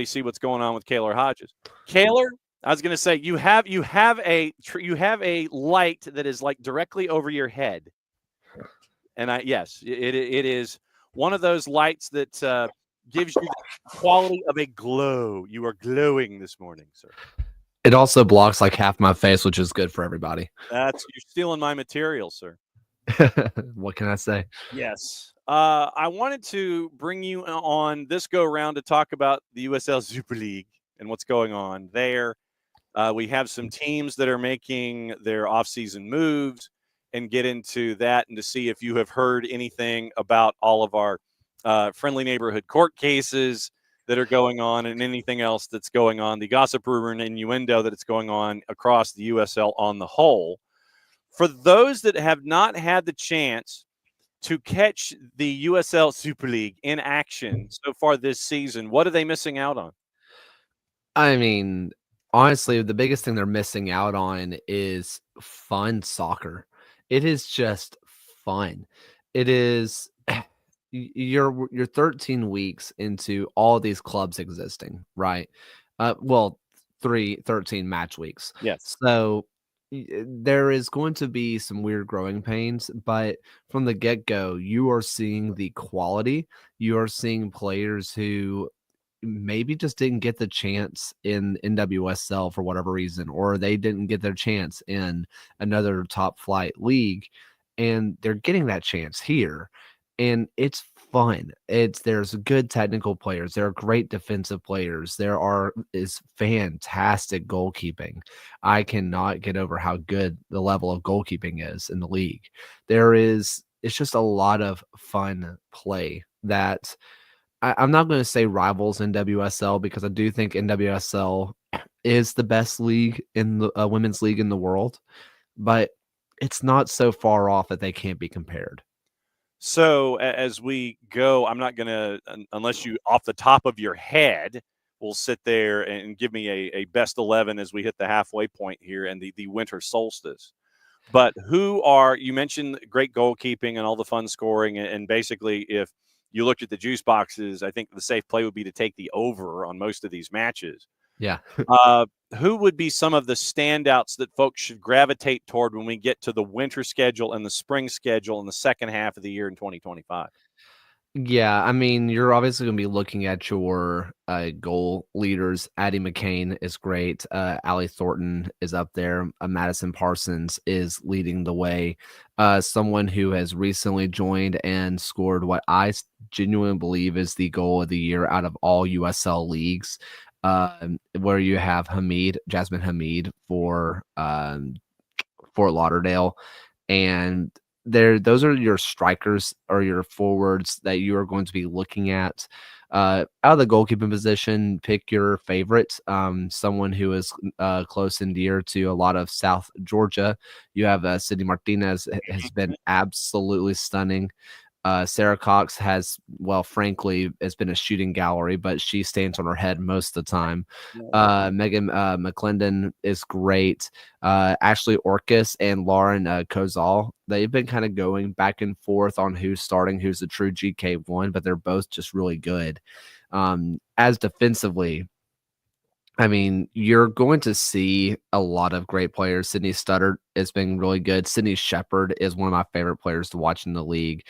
see what's going on with Kaylor Hodges. Kaylor, I was going to say you have a light that is like directly over your head, and yes, it is one of those lights that gives you the quality of a glow. You are glowing this morning, sir. It also blocks like half my face, which is good for everybody. You're stealing my material, sir. What can I say? Yes. I wanted to bring you on this go around to talk about the USL Super League and what's going on there. We have some teams that are making their offseason moves and get into that and to see if you have heard anything about all of our friendly neighborhood court cases that are going on and anything else that's going on, the gossip, rumor, and innuendo that it's going on across the USL on the whole. For those that have not had the chance to catch the USL Super League in action so far this season, what are they missing out on? I mean, honestly, the biggest thing they're missing out on is fun soccer. It is just fun. It is you're 13 weeks into all these clubs existing, right? Well, 13 match weeks. Yes. So there is going to be some weird growing pains, but from the get-go, you are seeing the quality. You are seeing players who maybe just didn't get the chance in NWSL for whatever reason, or they didn't get their chance in another top flight league, and they're getting that chance here. And it's fun. There's good technical players, there are great defensive players, is fantastic goalkeeping. I cannot get over how good the level of goalkeeping is in the league. It's just a lot of fun play that I'm not going to say rivals NWSL because I do think NWSL is the best league in the women's league in the world, but it's not so far off that they can't be compared. So as we go, I'm not going to, unless you off the top of your head, will sit there and give me a best 11 as we hit the halfway point here and the winter solstice. But you mentioned great goalkeeping and all the fun scoring. And basically, if you looked at the juice boxes, I think the safe play would be to take the over on most of these matches. Yeah. Who would be some of the standouts that folks should gravitate toward when we get to the winter schedule and the spring schedule in the second half of the year in 2025? Yeah, I mean, you're obviously going to be looking at your goal leaders. Addie McCain is great. Allie Thornton is up there. Madison Parsons is leading the way. Someone who has recently joined and scored what I genuinely believe is the goal of the year out of all USL leagues, where you have Jasmine Hamid for Fort Lauderdale, and those are your strikers or your forwards that you are going to be looking at. Out of the goalkeeping position, pick your favorite, someone who is close and dear to a lot of South Georgia. You have Sydney Martinez has been absolutely stunning. Sarah Cox has, well, frankly, it's been a shooting gallery, but she stands on her head most of the time. Megan McClendon is great. Ashley Orcus and Lauren Kozal, they've been kind of going back and forth on who's starting, who's the true GK1, but they're both just really good. As defensively, I mean, you're going to see a lot of great players. Sydney Studdard has been really good. Sydney Shepherd is one of my favorite players to watch in the league.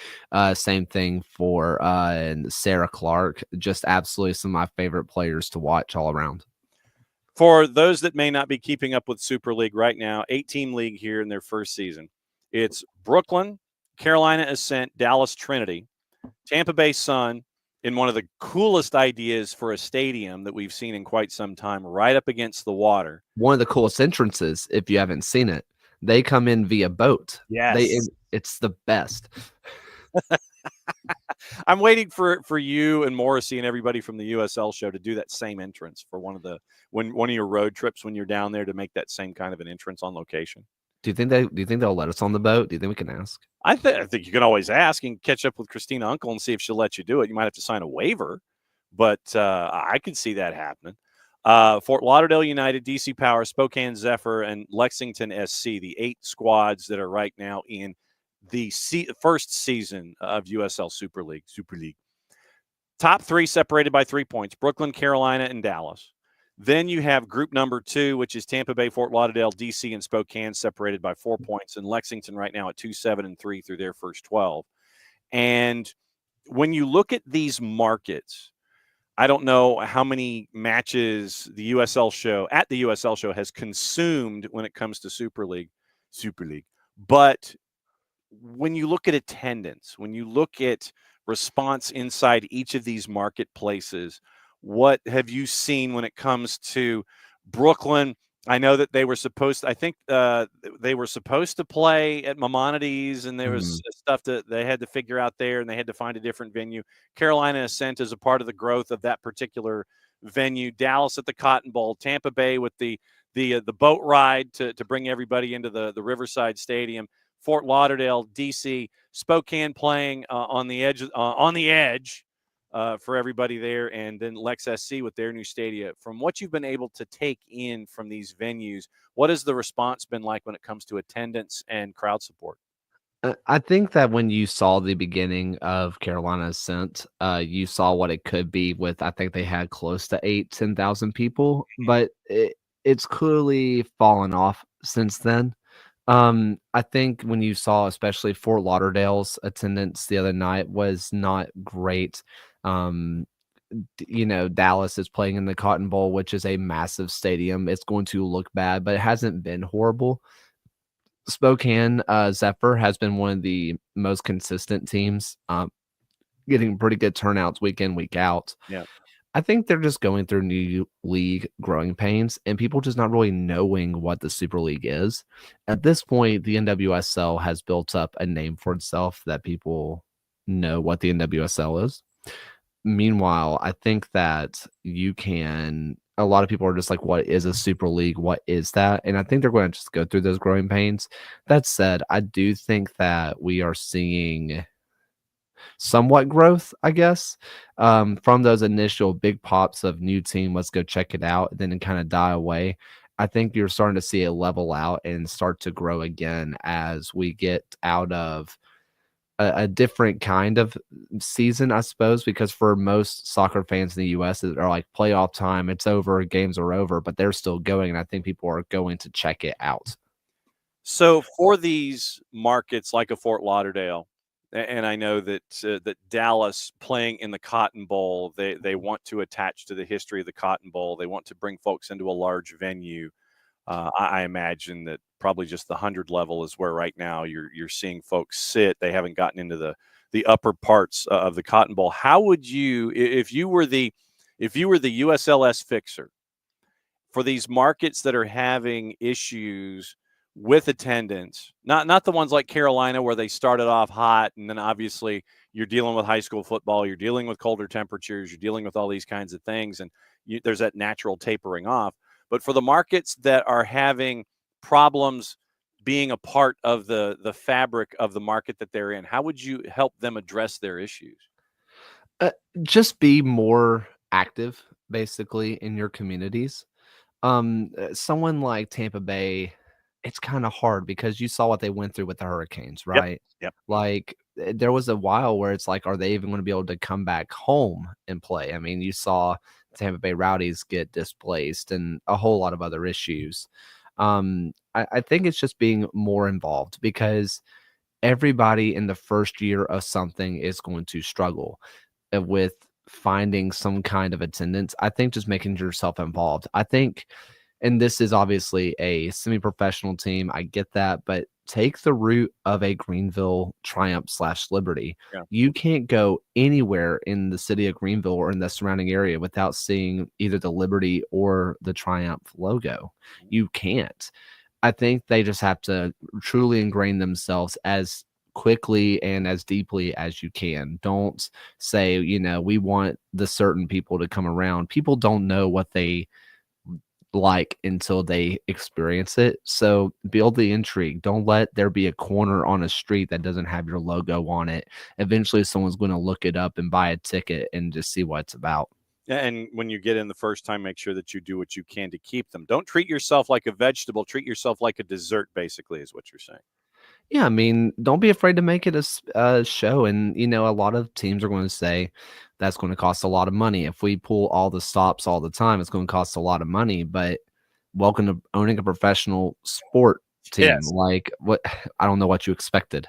Same thing for Sarah Clark. Just absolutely some of my favorite players to watch all around. For those that may not be keeping up with Super League right now, 8-team league here in their first season. It's Brooklyn, Carolina Ascent, Dallas Trinity, Tampa Bay Sun, in one of the coolest ideas for a stadium that we've seen in quite some time, right up against the water. One of the coolest entrances, if you haven't seen it, they come in via boat. Yes. It's the best. I'm waiting for you and Morrissey and everybody from the USL show to do that same entrance for one of your road trips when you're down there, to make that same kind of an entrance on location. Do you think they'll let us on the boat? Do you think we can ask? I think you can always ask and catch up with Christina Uncle and see if she'll let you do it. You might have to sign a waiver, but I could see that happening. Fort Lauderdale United, DC Power, Spokane Zephyr, and Lexington SC, the 8 squads that are right now in the first season of USL Super League. top 3 separated by 3 points: Brooklyn, Carolina, and Dallas. Then you have group number 2, which is Tampa Bay, Fort Lauderdale, DC, and Spokane, separated by 4 points, and Lexington right now at 2-7-3 through their first 12. And when you look at these markets, I don't know how many matches the USL Show has consumed when it comes to Super League, but when you look at attendance, when you look at response inside each of these marketplaces, what have you seen when it comes to Brooklyn? I know that they were supposed to, I think they were supposed to play at Maimonides, and there was stuff that they had to figure out there, and they had to find a different venue. Carolina Ascent is a part of the growth of that particular venue. Dallas at the Cotton Bowl, Tampa Bay with the boat ride to bring everybody into the Riverside Stadium, Fort Lauderdale, DC, Spokane playing on the edge for everybody there, and then Lex SC with their new stadia. From what you've been able to take in from these venues, what has the response been like when it comes to attendance and crowd support? I think that when you saw the beginning of Carolina Ascent, you saw what it could be with, I think they had close to 10,000 people, but it's clearly fallen off since then. I think when you saw, especially Fort Lauderdale's attendance the other night was not great. Dallas is playing in the Cotton Bowl, which is a massive stadium. It's going to look bad, but it hasn't been horrible. Spokane Zephyr has been one of the most consistent teams, getting pretty good turnouts week in, week out. Yeah. I think they're just going through new league growing pains and people just not really knowing what the Super League is. At this point, the NWSL has built up a name for itself that people know what the NWSL is. Meanwhile, I think that a lot of people are just like, what is a Super League? What is that? And I think they're going to just go through those growing pains. That said, I do think that we are seeing somewhat growth, I guess, from those initial big pops of new team, let's go check it out, then it kind of die away. I think you're starting to see it level out and start to grow again as we get out of a different kind of season, I suppose, because for most soccer fans in the US, are like playoff time, it's over, games are over, but they're still going. And I think people are going to check it out. So for these markets like a Fort Lauderdale, and I know that that Dallas playing in the Cotton Bowl, they want to attach to the history of the Cotton Bowl. They want to bring folks into a large venue. I imagine that probably just the 100 level is where right now you're seeing folks sit. They haven't gotten into the upper parts of the Cotton Bowl. How would you, if you were the USLS fixer for these markets that are having issues with attendance, not the ones like Carolina where they started off hot and then obviously you're dealing with high school football, you're dealing with colder temperatures, you're dealing with all these kinds of things, and there's that natural tapering off. But for the markets that are having problems being a part of the fabric of the market that they're in, how would you help them address their issues? Just be more active, basically, in your communities. Someone like Tampa Bay, it's kind of hard because you saw what they went through with the Hurricanes, right? Yep. Like there was a while where it's like, are they even going to be able to come back home and play? I mean, you saw Tampa Bay Rowdies get displaced and a whole lot of other issues. I think it's just being more involved because everybody in the first year of something is going to struggle with finding some kind of attendance. I think just making yourself involved. I think, and this is obviously a semi-professional team, I get that, but take the route of a Greenville Triumph / Liberty. Yeah. You can't go anywhere in the city of Greenville or in the surrounding area without seeing either the Liberty or the Triumph logo. You can't. I think they just have to truly ingrain themselves as quickly and as deeply as you can. Don't say, we want the certain people to come around. People don't know what they like until they experience it. So build the intrigue. Don't let there be a corner on a street that doesn't have your logo on it. Eventually someone's going to look it up and buy a ticket and just see what it's about. And when you get in the first time, make sure that you do what you can to keep them. Don't treat yourself like a vegetable. Treat yourself like a dessert, basically, is what you're saying. Yeah, I mean, don't be afraid to make it a show, and, a lot of teams are gonna say, "That's gonna cost a lot of money. If we pull all the stops all the time, it's gonna cost a lot of money," but welcome to owning a professional sport team, Yes. like, what I don't know what you expected.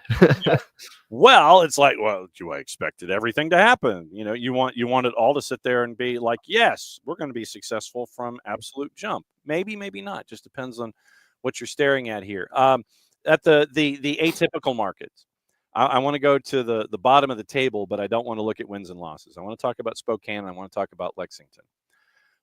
Well, it's like, well, you expected everything to happen. You want it all to sit there and be like, yes, we're going to be successful from absolute jump. Maybe, maybe not. Just depends on what you're staring at here. At the atypical markets, I want to go to the bottom of the table, but I don't want to look at wins and losses. I want to talk about Spokane. And I want to talk about Lexington.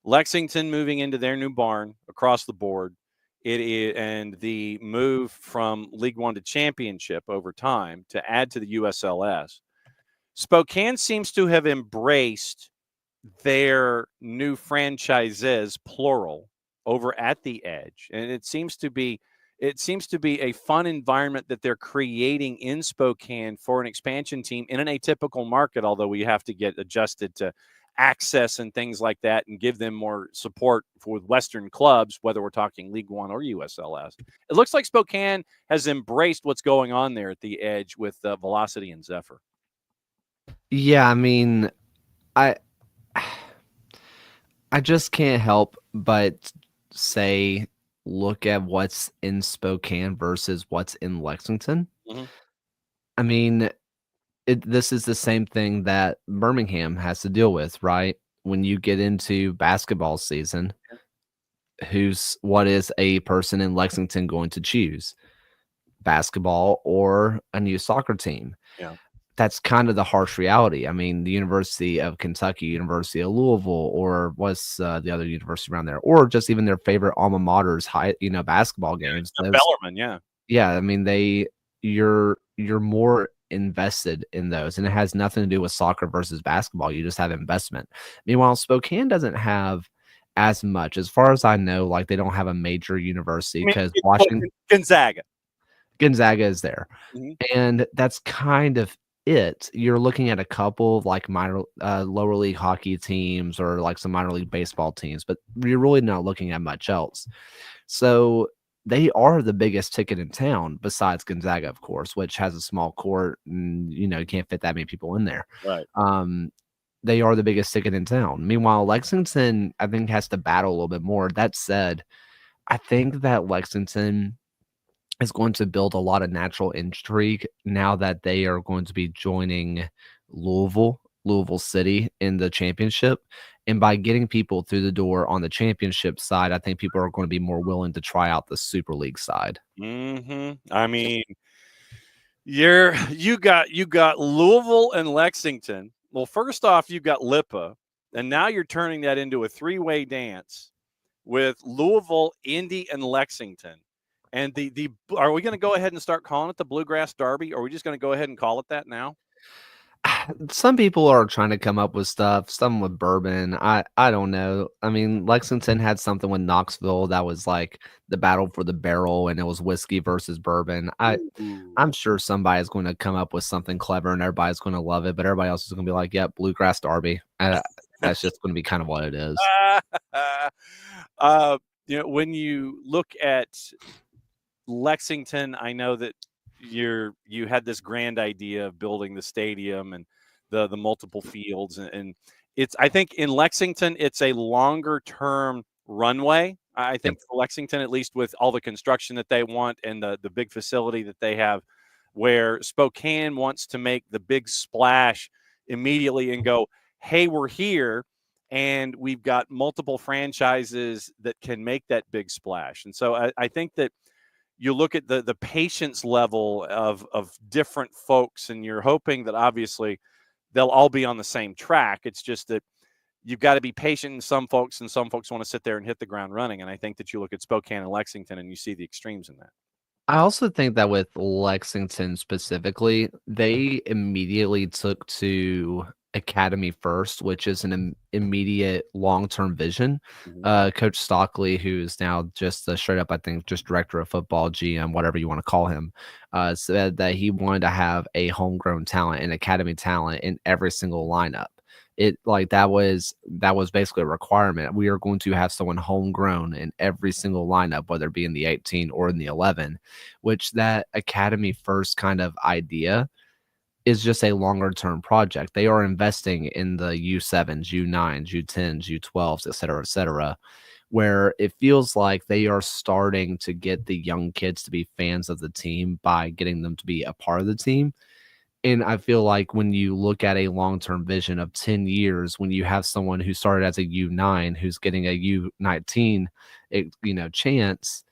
Lexington moving into their new barn across the board. It is, and the move from League One to Championship over time to add to the USLS. Spokane seems to have embraced their new franchises, plural, over at the Edge, and it seems to be a fun environment that they're creating in Spokane for an expansion team in an atypical market, although we have to get adjusted to access and things like that and give them more support with Western clubs, whether we're talking League One or USLS. It looks like Spokane has embraced what's going on there at the Edge with Velocity and Zephyr. Yeah, I mean, I I just can't help but say, look at what's in Spokane versus what's in Lexington. Mm-hmm. I mean, this is the same thing that Birmingham has to deal with, right? When you get into basketball season, what is a person in Lexington going to choose? Basketball or a new soccer team? Yeah. That's kind of the harsh reality. I mean, the University of Kentucky, University of Louisville, or what's the other university around there, or just even their favorite alma mater's basketball games. Bellarmine, yeah. Yeah, I mean, you're more invested in those, and it has nothing to do with soccer versus basketball. You just have investment. Meanwhile, Spokane doesn't have as much, as far as I know. Like, they don't have a major university I mean, because Washington Gonzaga. Gonzaga is there, Mhm. and that's kind of it. You're looking at a couple of like lower league hockey teams or like some minor league baseball teams, but you're really not looking at much else. So they are the biggest ticket in town besides Gonzaga, of course, which has a small court and you can't fit that many people in there. Right. They are the biggest ticket in town. Meanwhile, Lexington, I think, has to battle a little bit more. That said, I think that Lexington is going to build a lot of natural intrigue now that they are going to be joining Louisville City in the championship. And by getting people through the door on the championship side, I think people are going to be more willing to try out the Super League side. I mean, you got Louisville and Lexington. Well, first off, you got Lipa, and now you're turning that into a three-way dance with Louisville, Indy, and Lexington. And the are we going to go ahead and start calling it the Bluegrass Derby, or are we just going to go ahead and call it that now? Some people are trying to come up with stuff, some with bourbon. I don't know. I mean, Lexington had something with Knoxville that was like the battle for the barrel, and it was whiskey versus bourbon. I'm sure somebody's going to come up with something clever, and everybody's going to love it, but everybody else is going to be like, "Yep, Bluegrass Derby." That's just going to be kind of what it is. When you look at Lexington, I know that you had this grand idea of building the stadium and the multiple fields, and it's, I think in Lexington it's a longer term runway. I think for Lexington, at least with all the construction that they want and the big facility that they have, where Spokane wants to make the big splash immediately and go, hey, we're here. And we've got multiple franchises that can make that big splash. And so I think that you look at the patience level of different folks, and you're hoping that obviously they'll all be on the same track. It's just that you've got to be patient in some folks, and some folks want to sit there and hit the ground running. And I think that you look at Spokane and Lexington and you see the extremes in that. I also think that with Lexington specifically, they immediately took to academy first, which is an immediate long-term vision. Mhm. Coach Stockley, who's now just straight up, I think, just director of football, GM, whatever you want to call him, said that he wanted to have a homegrown talent and academy talent in every single lineup. It like that was basically a requirement. We are going to have someone homegrown in every single lineup, whether it be in the 18 or in the 11, which that academy first kind of idea is just a longer term project. They are investing in the U7s, U9s, U10s, U12s, et cetera, where it feels like they are starting to get the young kids to be fans of the team by getting them to be a part of the team. And I feel like when you look at a long-term vision of 10 years, when you have someone who started as a U9 who's getting a U19, chance,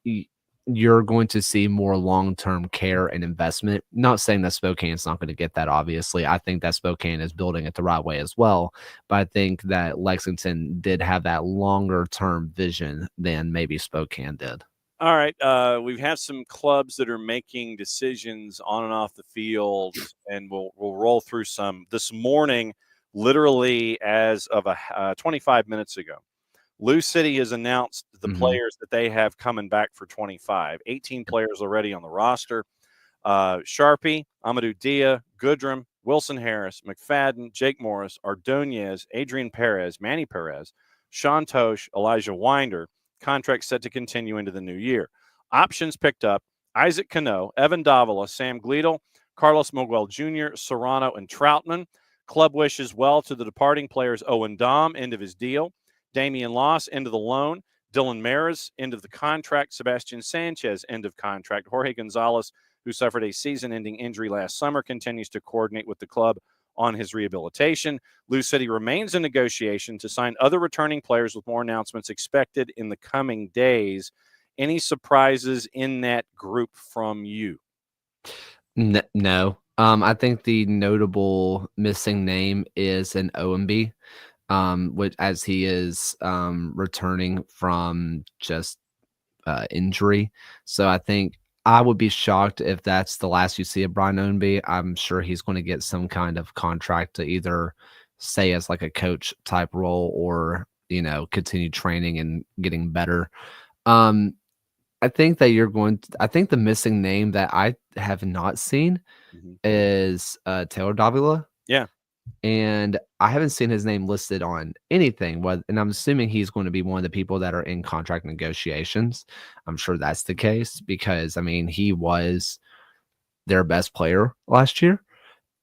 y- you're going to see more long-term care and investment. Not saying that Spokane's not going to get that, obviously. I think that Spokane is building it the right way as well. But I think that Lexington did have that longer-term vision than maybe Spokane did. All right. We have some clubs that are making decisions on and off the field, and we'll roll through some this morning, literally as of 25 minutes ago. Lou City has announced the players that they have coming back for 25. 18 players already on the roster. Sharpie, Amadou Dia, Goodrum, Wilson Harris, McFadden, Jake Morris, Ardonez, Adrian Perez, Manny Perez, Sean Tosh, Elijah Winder. Contracts set to continue into the new year. Options picked up: Isaac Cano, Evan Davila, Sam Gleedle, Carlos Miguel Jr., Serrano, and Troutman. Club wishes well to the departing players Owen Dom, end of his deal. Damian Loss, end of the loan. Dylan Maris, end of the contract. Sebastian Sanchez, end of contract. Jorge Gonzalez, who suffered a season-ending injury last summer, continues to coordinate with the club on his rehabilitation. Lou City remains in negotiation to sign other returning players, with more announcements expected in the coming days. Any surprises in that group from you? No. I think the notable missing name is an OMB, which as he is returning from just injury. So I think I would be shocked if that's the last you see of Brian Ownby. I'm sure he's going to get some kind of contract to either stay as like a coach type role or, continue training and getting better. I think that I think the missing name that I have not seen is Taylor Davila. Yeah. And I haven't seen his name listed on anything. And I'm assuming he's going to be one of the people that are in contract negotiations. I'm sure that's the case because, I mean, he was their best player last year.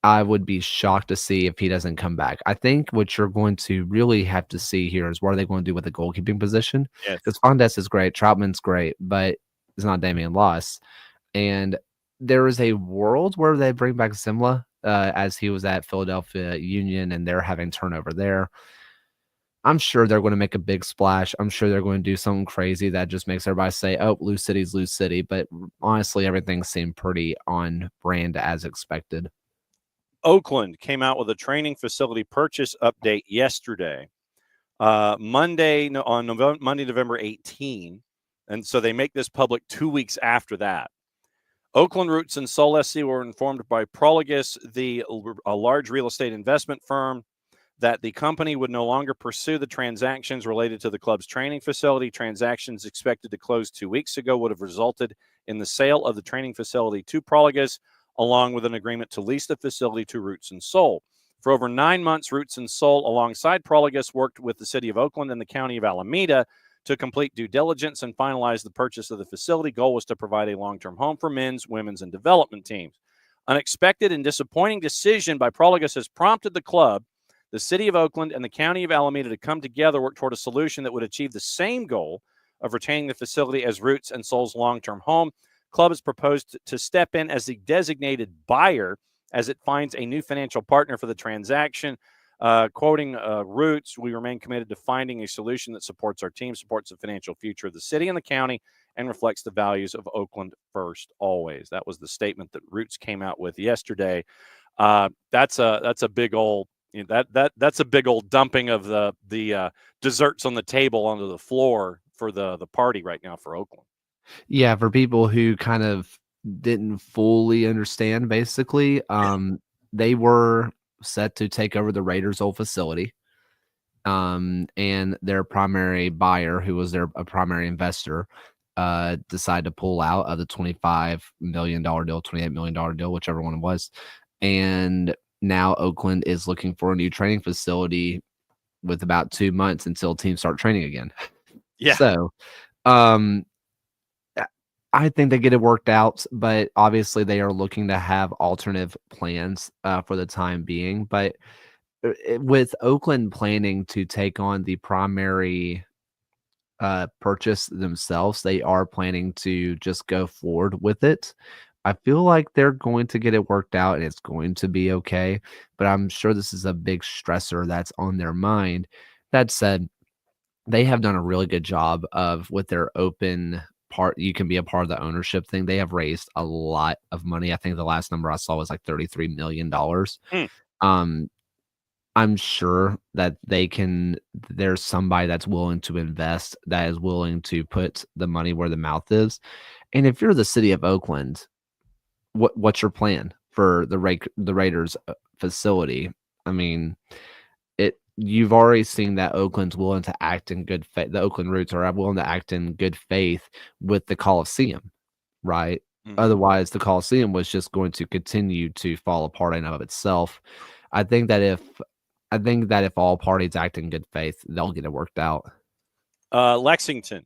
I would be shocked to see if he doesn't come back. I think what you're going to really have to see here is what are they going to do with the goalkeeping position? Yes. Because Fondes is great, Troutman's great, but it's not Damian Loss. And there is a world where they bring back Simla as he was at Philadelphia Union and they're having turnover there. I'm sure they're going to make a big splash. I'm sure they're going to do something crazy that just makes everybody say, oh, Lou City's Lou City. But honestly, everything seemed pretty on brand as expected. Oakland came out with a training facility purchase update yesterday, Monday, November 18. And so they make this public 2 weeks after that. Oakland Roots and Soul SC were informed by Prologus, a large real estate investment firm, that the company would no longer pursue the transactions related to the club's training facility. Transactions expected to close 2 weeks ago would have resulted in the sale of the training facility to Prologus, along with an agreement to lease the facility to Roots and Soul. For over 9 months, Roots and Soul, alongside Prologus, worked with the city of Oakland and the county of Alameda to complete due diligence and finalize the purchase of the facility. Goal was to provide a long-term home for men's, women's, and development teams. Unexpected and disappointing decision by Prologus has prompted the club, the city of Oakland, and the county of Alameda to come together, work toward a solution that would achieve the same goal of retaining the facility as Roots and Soul's long-term home. Club has proposed to step in as the designated buyer as it finds a new financial partner for the transaction. Quoting Roots, we remain committed to finding a solution that supports our team, supports the financial future of the city and the county, and reflects the values of Oakland first always. That was the statement that Roots came out with yesterday. That's a big old that's a big old dumping of the desserts on the table onto the floor for the party right now for Oakland. Yeah, for people who kind of didn't fully understand, basically, they were set to take over the Raiders' old facility. And their primary buyer, who was a primary investor, decided to pull out of the $25 million deal, $28 million deal, whichever one it was. And now Oakland is looking for a new training facility with about 2 months until teams start training again. Yeah. So, um, I think they get it worked out, but obviously they are looking to have alternative plans for the time being. But with Oakland planning to take on the primary purchase themselves, they are planning to just go forward with it. I feel like they're going to get it worked out and it's going to be okay, but I'm sure this is a big stressor that's on their mind. That said, they have done a really good job of with their open part. You can be a part of the ownership thing. They have raised a lot of money. I think the last number I saw was like $33 million. Hmm. Um, I'm sure that there's somebody that's willing to invest, that is willing to put the money where the mouth is. And if you're the city of Oakland, what's your plan for the Raiders facility? I mean, you've already seen that Oakland's willing to act in good faith. The Oakland Roots are willing to act in good faith with the Coliseum, right? Mhm. Otherwise, the Coliseum was just going to continue to fall apart in and of itself. I think that if all parties act in good faith, they'll get it worked out. Lexington.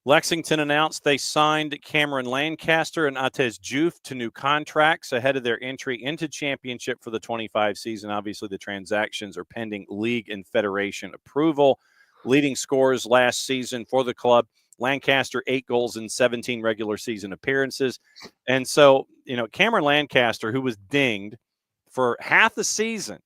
Lexington announced they signed Cameron Lancaster and Atez Juve to new contracts ahead of their entry into championship for the 25 season. Obviously, the transactions are pending league and federation approval. Leading scorers last season for the club, Lancaster, 8 goals in 17 regular season appearances. And so, Cameron Lancaster, who was dinged for half the season,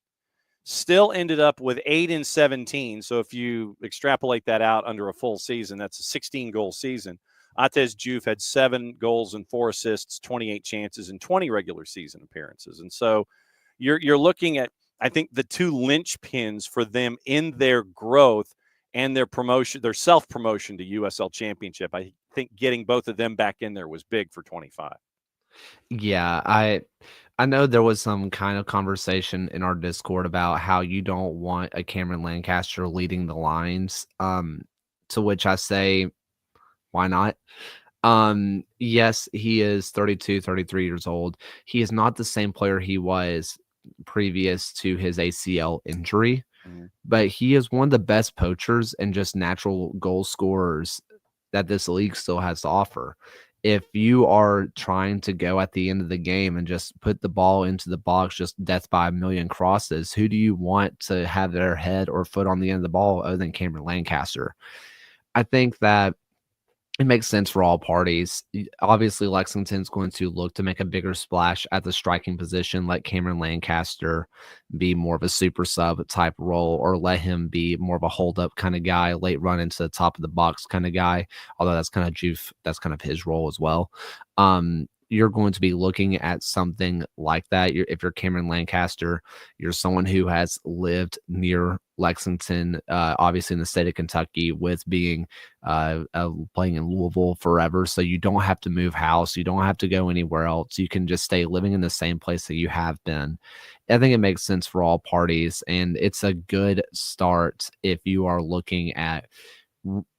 still ended up with 8 in 17. So if you extrapolate that out under a full season, that's a 16-goal season. Atez Juve had 7 goals and 4 assists, 28 chances, and 20 regular season appearances. And so you're looking at, I think, the 2 linchpins for them in their growth and their promotion, their self-promotion to USL Championship. I think getting both of them back in there was big for 25. Yeah, I know there was some kind of conversation in our Discord about how you don't want a Cameron Lancaster leading the lines. To which I say, why not? Yes, he is 32, 33 years old. He is not the same player he was previous to his ACL injury, but he is one of the best poachers and just natural goal scorers that this league still has to offer. If you are trying to go at the end of the game and just put the ball into the box, just death by a million crosses, who do you want to have their head or foot on the end of the ball other than Cameron Lancaster? I think that it makes sense for all parties. Obviously, Lexington's going to look to make a bigger splash at the striking position, let Cameron Lancaster be more of a super sub type role, or let him be more of a hold up kind of guy, late run into the top of the box kind of guy. Although that's kind of his role as well. You're going to be looking at something like that. If you're Cameron Lancaster, you're someone who has lived near Lexington, obviously in the state of Kentucky, with being playing in Louisville forever. So you don't have to move house. You don't have to go anywhere else. You can just stay living in the same place that you have been. I think it makes sense for all parties, and it's a good start if you are looking at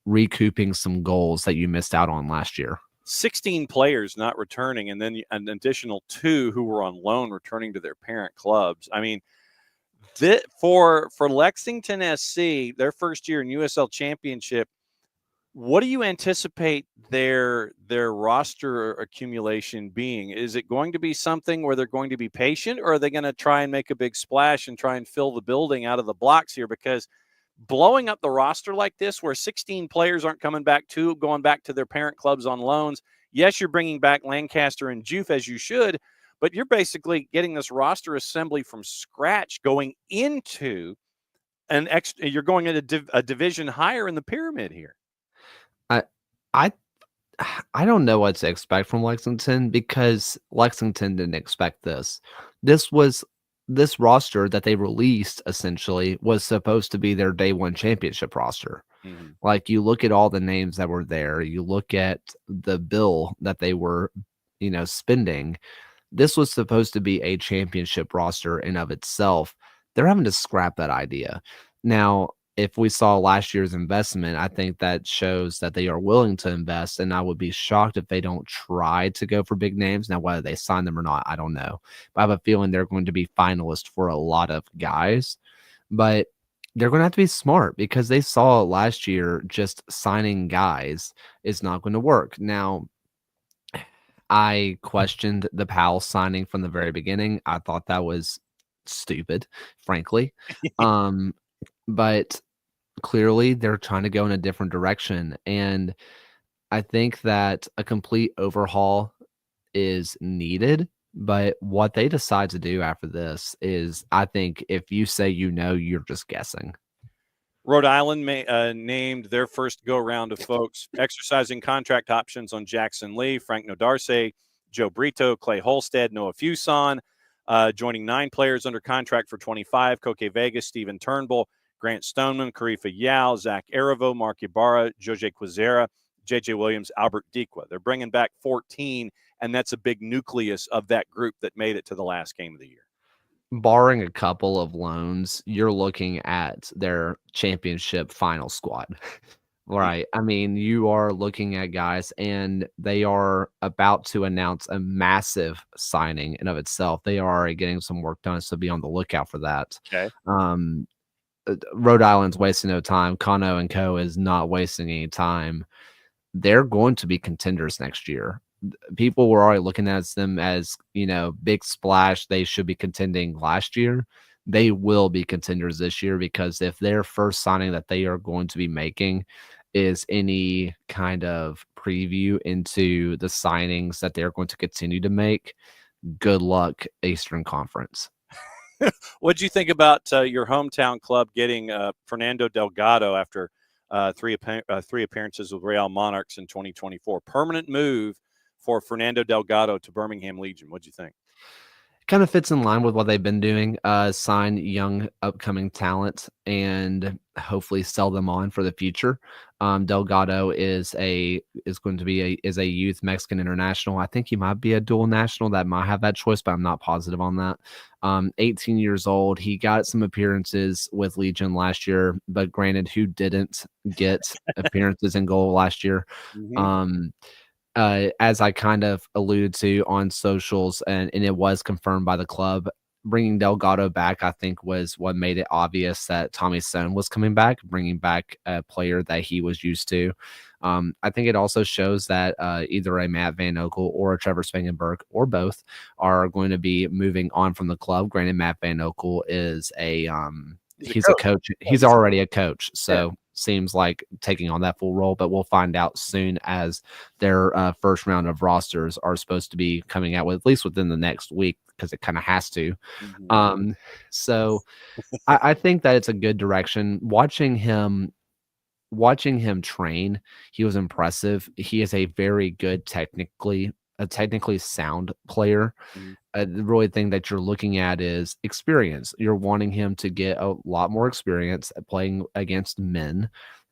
recouping some goals that you missed out on last year. 16 players not returning, and then an additional 2 who were on loan returning to their parent clubs. I mean, for Lexington SC, their first year in USL Championship, what do you anticipate their roster accumulation being? Is it going to be something where they're going to be patient, or are they going to try and make a big splash and try and fill the building out of the blocks here? Because blowing up the roster like this, where 16 players aren't going back to their parent clubs on loans. Yes, you're bringing back Lancaster and Juve as you should, but you're basically getting this roster assembly from scratch going into you're going at a division higher in the pyramid here. I I don't know what to expect from Lexington, because Lexington didn't expect this. This roster that they released essentially was supposed to be their day one championship roster. Mm-hmm. Like, you look at all the names that were there, you look at the bill that they were, spending. This was supposed to be a championship roster in of itself. They're having to scrap that idea. Now, if we saw last year's investment, I think that shows that they are willing to invest, and I would be shocked if they don't try to go for big names. Now, whether they sign them or not, I don't know. But I have a feeling they're going to be finalists for a lot of guys. But they're going to have to be smart because they saw last year just signing guys is not going to work. Now, I questioned the Powell signing from the very beginning. I thought that was stupid, frankly. Um, but clearly they're trying to go in a different direction. And I think that a complete overhaul is needed. But what they decide to do after this is, I think if you say you're just guessing. Rhode Island named their first go-round of folks exercising contract options on Jackson Lee, Frank Nodarce, Joe Brito, Clay Holstead, Noah Fuson, joining 9 players under contract for 25, Koke Vegas, Stephen Turnbull, Grant Stoneman, Karifa Yao, Zach Aravo, Mark Ibarra, Jose Quizera, J.J. Williams, Albert Dikwa. They're bringing back 14, and that's a big nucleus of that group that made it to the last game of the year. Barring a couple of loans, you're looking at their championship final squad. Right. I mean, you are looking at guys, and they are about to announce a massive signing in of itself. They are already getting some work done, so be on the lookout for that. Okay. Rhode Island's wasting no time. Kano and Co. is not wasting any time. They're going to be contenders next year. People were already looking at them as, big splash. They should be contending last year. They will be contenders this year, because if their first signing that they are going to be making is any kind of preview into the signings that they're going to continue to make, good luck, Eastern Conference. What did you think about your hometown club getting Fernando Delgado after three appearances with Real Monarchs in 2024? Permanent move for Fernando Delgado to Birmingham Legion. What did you think? Kind of fits in line with what they've been doing, sign young upcoming talent and hopefully sell them on for the future. Delgado is going to be a youth Mexican international. I think he might be a dual national. That might have that choice, but I'm not positive on that. 18 years old. He got some appearances with Legion last year, but granted, who didn't get appearances in goal last year? Mm-hmm. As I kind of alluded to on socials, and it was confirmed by the club, bringing Delgado back, I think, was what made it obvious that Tommy Sohn was coming back, bringing back a player that he was used to. I think it also shows that either a Matt Van Oekel or a Trevor Spangenberg, or both, are going to be moving on from the club. Granted, Matt Van Oekel is he's a coach. He's already a coach, so seems like taking on that full role, but we'll find out soon, as their first round of rosters are supposed to be coming out, with at least within the next week, because it kind of has to. Mm-hmm. So I think that it's a good direction. Watching him train, he was impressive. He is a very good technically sound player. Mm-hmm. The really thing that you're looking at is experience. You're wanting him to get a lot more experience at playing against men,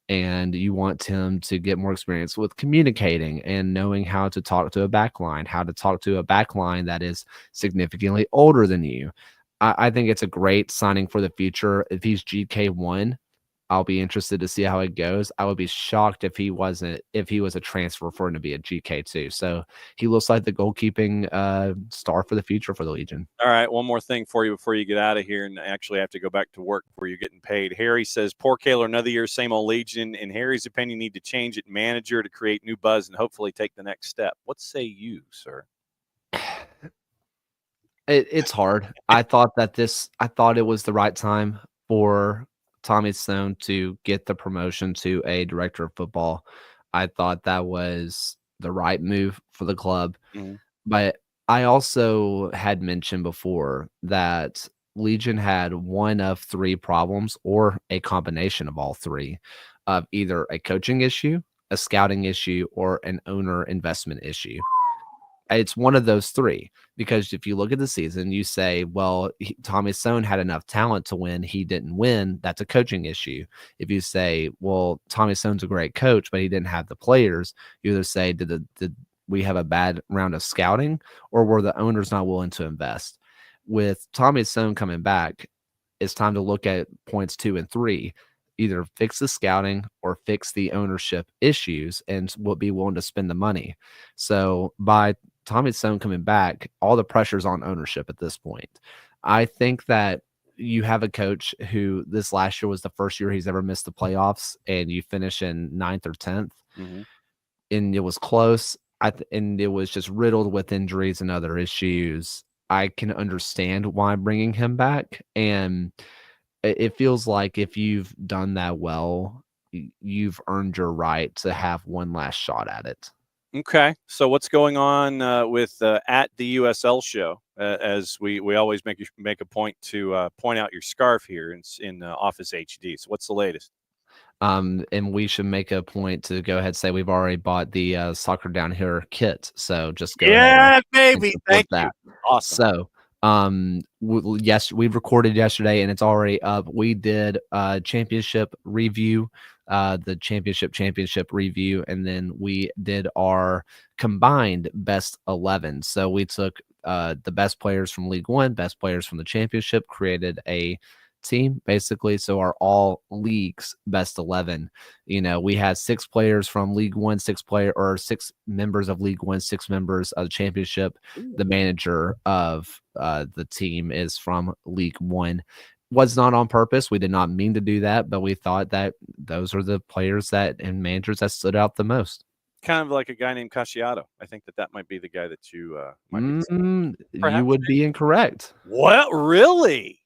and you want him to get more experience with communicating and knowing how to talk to a back line, that is significantly older than you. I think it's a great signing for the future. If he's GK1, I'll be interested to see how it goes. I would be shocked if he was a transfer for him to be a GK2. So he looks like the goalkeeping star for the future for the Legion. All right, one more thing for you before you get out of here and actually have to go back to work before you're getting paid. Harry says, poor Kaler, another year, same old Legion. In Harry's opinion, need to change it, manager, to create new buzz and hopefully take the next step. What say you, sir? It's hard. I thought it was the right time for Tommy Sohn to get the promotion to a director of football. I thought that was the right move for the club. Mm-hmm. But I also had mentioned before that Legion had one of 3 problems, or a combination of all 3, of either a coaching issue, a scouting issue, or an owner investment issue. It's one of those 3, because if you look at the season, you say, well, Tommy Sohn had enough talent to win. He didn't win. That's a coaching issue. If you say, well, Tommy Sohn's a great coach, but he didn't have the players, you either say, did we have a bad round of scouting, or were the owners not willing to invest? With Tommy Sohn coming back, it's time to look at points 2 and 3. either fix the scouting or fix the ownership issues and will be willing to spend the money. So by Tommy Stone coming back, all the pressure's on ownership at this point. I think that you have a coach who this last year was the first year he's ever missed the playoffs, and you finish in 9th or 10th, and it was close. And it was just riddled with injuries and other issues. I can understand why bringing him back, and it feels like if you've done that well, you've earned your right to have one last shot at it. Okay, so what's going on with at the USL Show? As we always make a point to point out your scarf here in Office HD. So what's the latest? And we should make a point to go ahead and say we've already bought the Soccer Down Here kit. So just go ahead baby. Thank you. Awesome. So, yes, we recorded yesterday and it's already up. We did championship review, the championship review, and then we did our combined best 11. So we took the best players from League One, best players from the championship, created a team basically, so our all leagues best 11. We had 6 players from League One, 6 members of League One, 6 members of the championship. The manager of the team is from League One. Was not on purpose. We did not mean to do that, but we thought that those are the players and managers that stood out the most. Kind of like a guy named Casciato. I think that might be the guy that you might be. You would be incorrect. What? Really?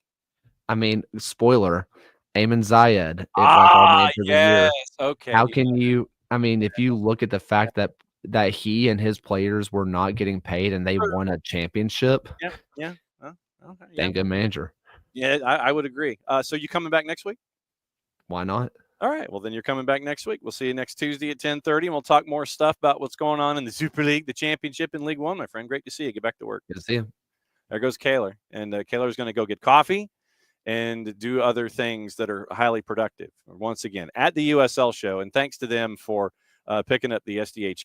I mean, spoiler, Ayman Zayed is like our manager of the year. Okay. How can you? I mean, if you look at the fact that he and his players were not getting paid and they won a championship. Yeah. Dang good manager. Yeah, I would agree. So you coming back next week? Why not? All right. Well, then you're coming back next week. We'll see you next Tuesday at 10:30, and we'll talk more stuff about what's going on in the Super League, the championship, and League One, my friend. Great to see you. Get back to work. Good to see you. There goes Kaylor. And Kaylor's going to go get coffee and do other things that are highly productive. Once again, at the USL Show, and thanks to them for picking up the SDH